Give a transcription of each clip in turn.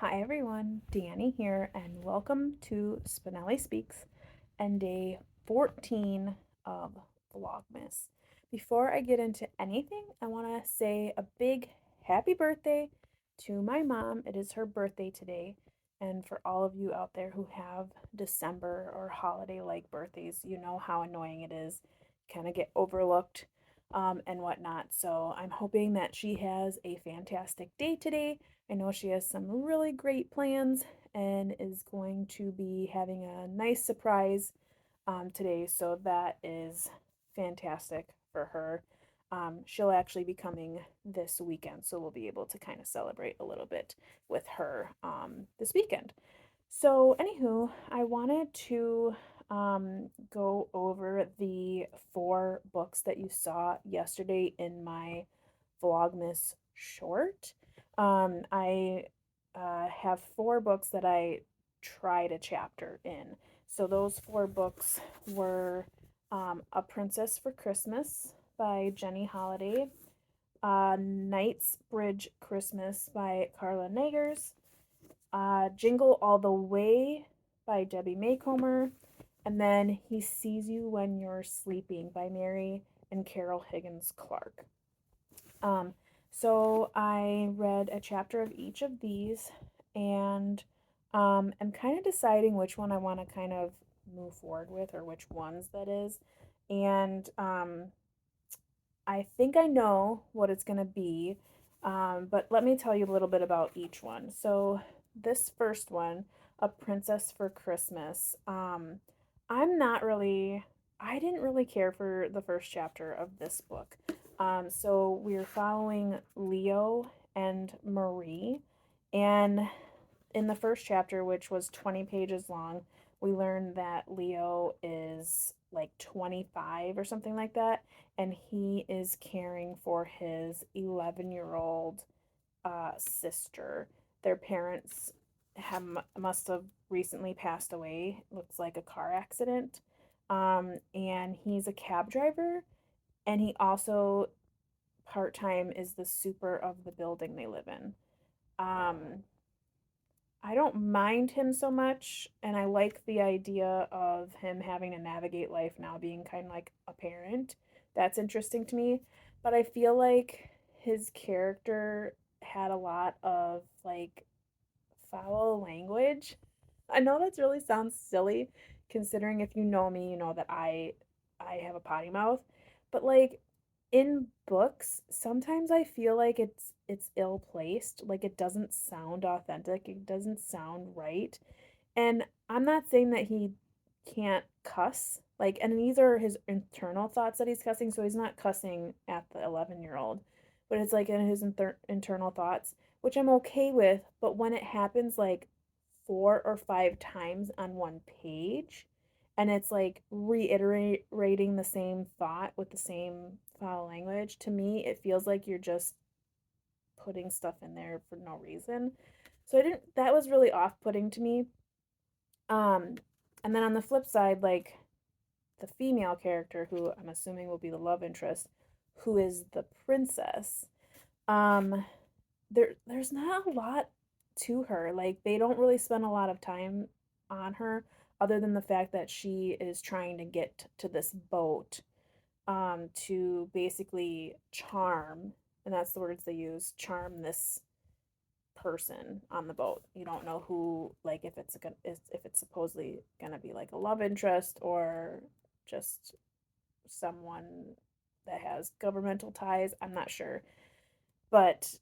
Hi everyone, Dani here, and welcome to Spenelli Speaks and day 14 of Vlogmas. Before I get into anything, I want to say a big happy birthday to my mom. It is her birthday today, and for all of you out there who have December or holiday-like birthdays, you know how annoying it is, kind of get overlooked and whatnot. So I'm hoping that she has a fantastic day today. I know she has some really great plans and is going to be having a nice surprise today. So that is fantastic for her. She'll actually be coming this weekend, so we'll be able to kind of celebrate a little bit with her this weekend. So, anywho, I wanted to go over the 4 books that you saw yesterday in my Vlogmas short. I have 4 books that I tried a chapter in. So, those 4 books were A Princess for Christmas by Jenny Holiday, Knightsbridge Christmas by Carla Nagers, Jingle All the Way by Debbie Maycomer, and then He Sees You When You're Sleeping by Mary and Carol Higgins Clark. Um, so I read a chapter of each of these, and I'm kind of deciding which one I want to kind of move forward with, or which ones that is. And I think I know what it's going to be, but let me tell you a little bit about each one. So, this first one, A Princess for Christmas, I'm not really, I didn't really care for the first chapter of this book. So, we're following Leo and Marie, and in the first chapter, which was 20 pages long, we learned that Leo is like 25 or something like that, and he is caring for his 11-year-old sister. Their parents must have recently passed away. Looks like a car accident. And he's a cab driver, and he also part time is the super of the building they live in. Um, I don't mind him so much, and I like the idea of him having to navigate life now, being kind of like a parent. That's interesting to me. But I feel like his character had a lot of like foul language. I know that really sounds silly, considering if you know me, you know that I have a potty mouth, but like in books, sometimes I feel like it's ill placed, like it doesn't sound authentic, it doesn't sound right. And I'm not saying that he can't cuss, like, and these are his internal thoughts that he's cussing, so he's not cussing at the 11-year-old, but it's like in his internal thoughts, which I'm okay with, but when it happens like 4 or 5 times on one page, and it's like reiterating the same thought with the same foul language, to me, it feels like you're just putting stuff in there for no reason. So I didn't, that was really off putting to me. Um, and then on the flip side, like the female character, who I'm assuming will be the love interest, who is the princess, um, there's not a lot to her. Like they don't really spend a lot of time on her other than the fact that she is trying to get to this boat to basically charm, and that's the words they use, charm this person on the boat. You don't know who, like if it's supposedly gonna be like a love interest or just someone that has governmental ties. I'm not sure, but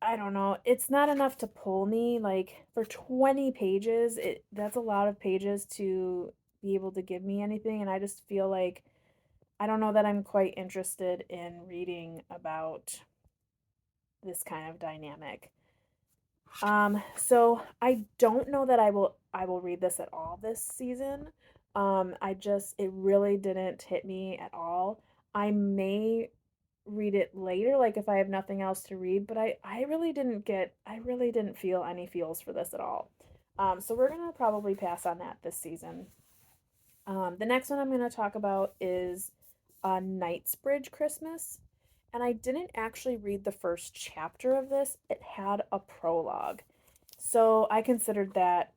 I don't know. It's not enough to pull me. Like for 20 pages, that's a lot of pages to be able to give me anything, and I just feel like I don't know that I'm quite interested in reading about this kind of dynamic. So I don't know that I will read this at all this season. I just it really didn't hit me at all. I may read it later, like if I have nothing else to read, but I really didn't feel any feels for this at all. So we're gonna probably pass on that this season. The next one I'm gonna talk about is Knightsbridge Christmas. And I didn't actually read the first chapter of this. It had a prologue. So I considered that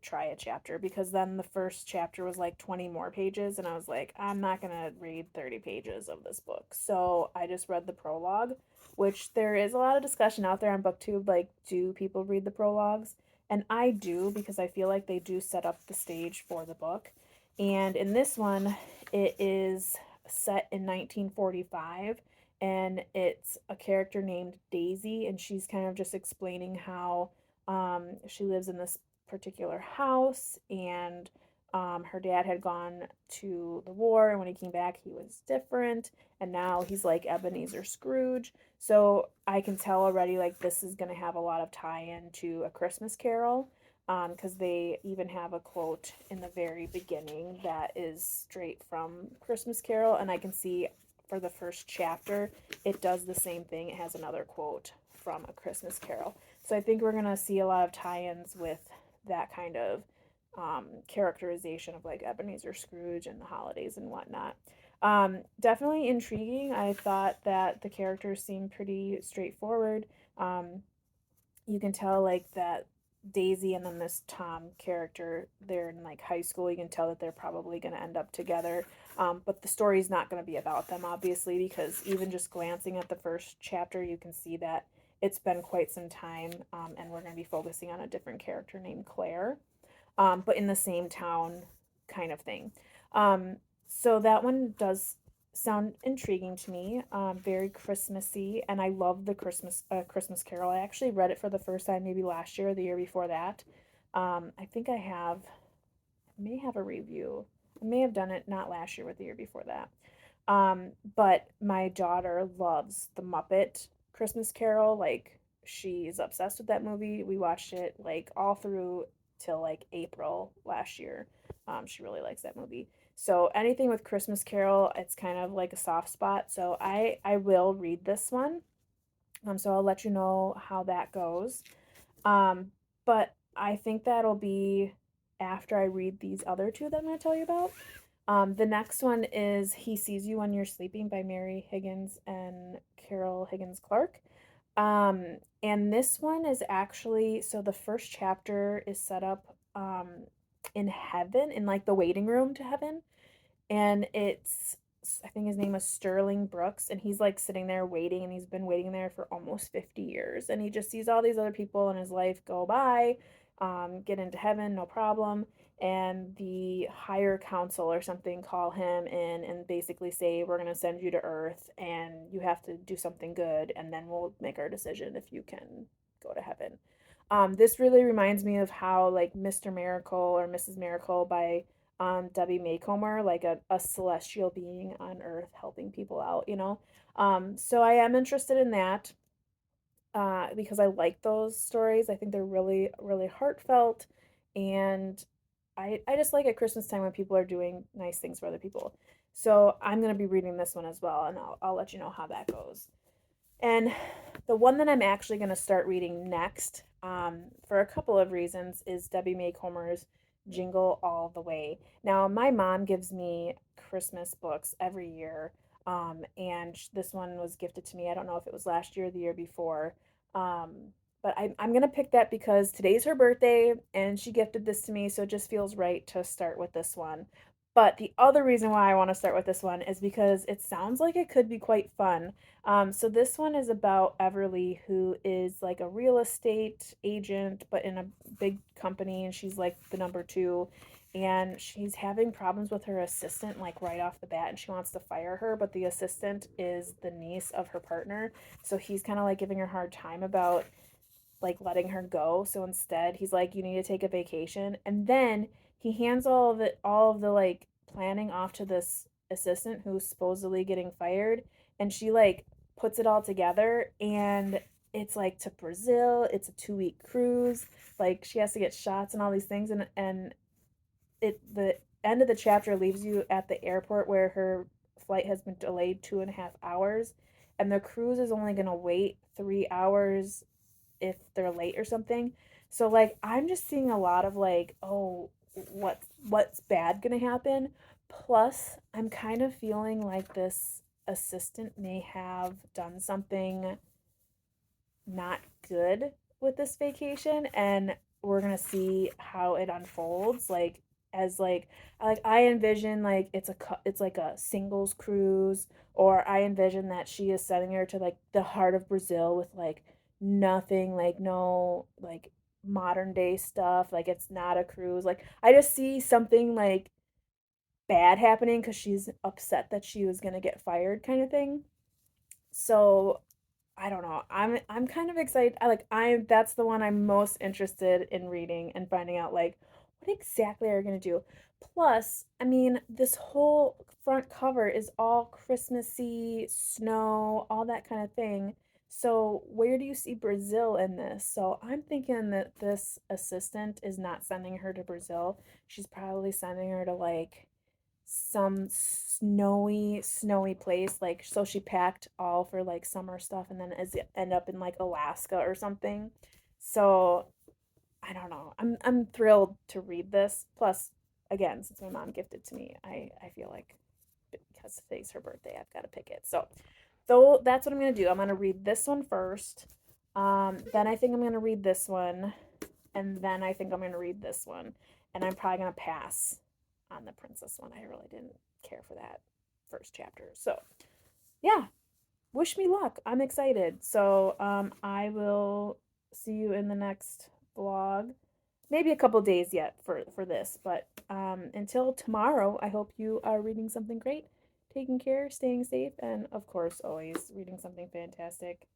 try a chapter, because then the first chapter was like 20 more pages, and I was like, I'm not gonna read 30 pages of this book. So I just read the prologue, which there is a lot of discussion out there on booktube, like, do people read the prologues? And I do, because I feel like they do set up the stage for the book. And in this one, it is set in 1945, and it's a character named Daisy, and she's kind of just explaining how she lives in this particular house, and her dad had gone to the war, and when he came back he was different, and now he's like Ebenezer Scrooge. So I can tell already, like, this is going to have a lot of tie-in to A Christmas Carol, because they even have a quote in the very beginning that is straight from Christmas Carol, and I can see for the first chapter it does the same thing. It has another quote from A Christmas Carol. So I think we're going to see a lot of tie-ins with that kind of characterization of like Ebenezer Scrooge and the holidays and whatnot. Definitely intriguing. I thought that the characters seemed pretty straightforward. You can tell like that Daisy and then this Tom character, they're in like high school. You can tell that they're probably going to end up together. But the story's not going to be about them, obviously, because even just glancing at the first chapter, you can see that it's been quite some time, and we're going to be focusing on a different character named Claire, but in the same town kind of thing. So that one does sound intriguing to me, very Christmassy, and I love the Christmas Carol. I actually read it for the first time maybe last year or the year before that. I think I may have a review. I may have done it not last year, but the year before that. But my daughter loves the Muppet Christmas Carol. Like, she's obsessed with that movie. We watched it like all through till like April last year. She really likes that movie. So anything with Christmas Carol, it's kind of like a soft spot. So I will read this one. So I'll let you know how that goes. Um, but I think that'll be after I read these other two that I'm going to tell you about. The next one is He Sees You When You're Sleeping by Mary Higgins and Carol Higgins Clark. And this one is actually, so the first chapter is set up in heaven, in like the waiting room to heaven. And it's, I think his name is Sterling Brooks, and he's like sitting there waiting, and he's been waiting there for almost 50 years. And he just sees all these other people in his life go by, get into heaven, no problem. And the higher council or something call him in and basically say, we're going to send you to Earth, and you have to do something good, and then we'll make our decision if you can go to heaven. This really reminds me of how, like, Mr. Miracle or Mrs. Miracle by Debbie Maycomer, like a celestial being on Earth helping people out, you know? So I am interested in that, because I like those stories. I think they're really, really heartfelt, and I just like at Christmas time when people are doing nice things for other people. So I'm going to be reading this one as well, and I'll let you know how that goes. And the one that I'm actually going to start reading next, for a couple of reasons, is Debbie Maycomer's Jingle All the Way. Now, my mom gives me Christmas books every year, and this one was gifted to me. I don't know if it was last year or the year before, um, but I'm going to pick that because today's her birthday, and she gifted this to me, so it just feels right to start with this one. But the other reason why I want to start with this one is because it sounds like it could be quite fun. So this one is about Everly, who is like a real estate agent, but in a big company, and she's like the number two, and she's having problems with her assistant like right off the bat, and she wants to fire her, but the assistant is the niece of her partner, so he's kind of like giving her a hard time about like letting her go. So instead, he's like, "You need to take a vacation," and then he hands all of the like planning off to this assistant who's supposedly getting fired, and she like puts it all together, and it's like to Brazil. It's a 2 week cruise. Like, she has to get shots and all these things, and the end of the chapter leaves you at the airport where her flight has been delayed 2.5 hours, and the cruise is only gonna wait 3 hours if they're late or something. So like I'm just seeing a lot of like, oh, what's bad gonna happen? Plus, I'm kind of feeling like this assistant may have done something not good. with this vacation, and we're gonna see how it unfolds. Like as like I envision like it's like a singles cruise, or I envision that she is sending her to like the heart of Brazil with like nothing, like no like modern day stuff. Like it's not a cruise. Like I just see something like bad happening because she's upset that she was gonna get fired, kind of thing. So I don't know. I'm kind of excited. I'm that's the one I'm most interested in reading and finding out like what exactly are you gonna do. Plus, I mean, this whole front cover is all Christmassy, snow, all that kind of thing. So where do you see Brazil in this? So I'm thinking that this assistant is not sending her to Brazil. She's probably sending her to like some snowy place, like so she packed all for like summer stuff and then end up in like Alaska or something. So I don't know, I'm thrilled to read this. Plus, again, since my mom gifted to me, I feel like because today's her birthday, I've got to pick it. So though that's what I'm gonna do. I'm gonna read this one first, then I think I'm gonna read this one, and then I think I'm gonna read this one, and I'm probably gonna pass on the princess one. I really didn't care for that first chapter. So yeah, wish me luck. I'm excited. So I will see you in the next vlog. Maybe a couple days yet for this, but until tomorrow, I hope you are reading something great, taking care, staying safe, and of course, always reading something fantastic.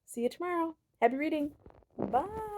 See you tomorrow. Happy reading. Bye.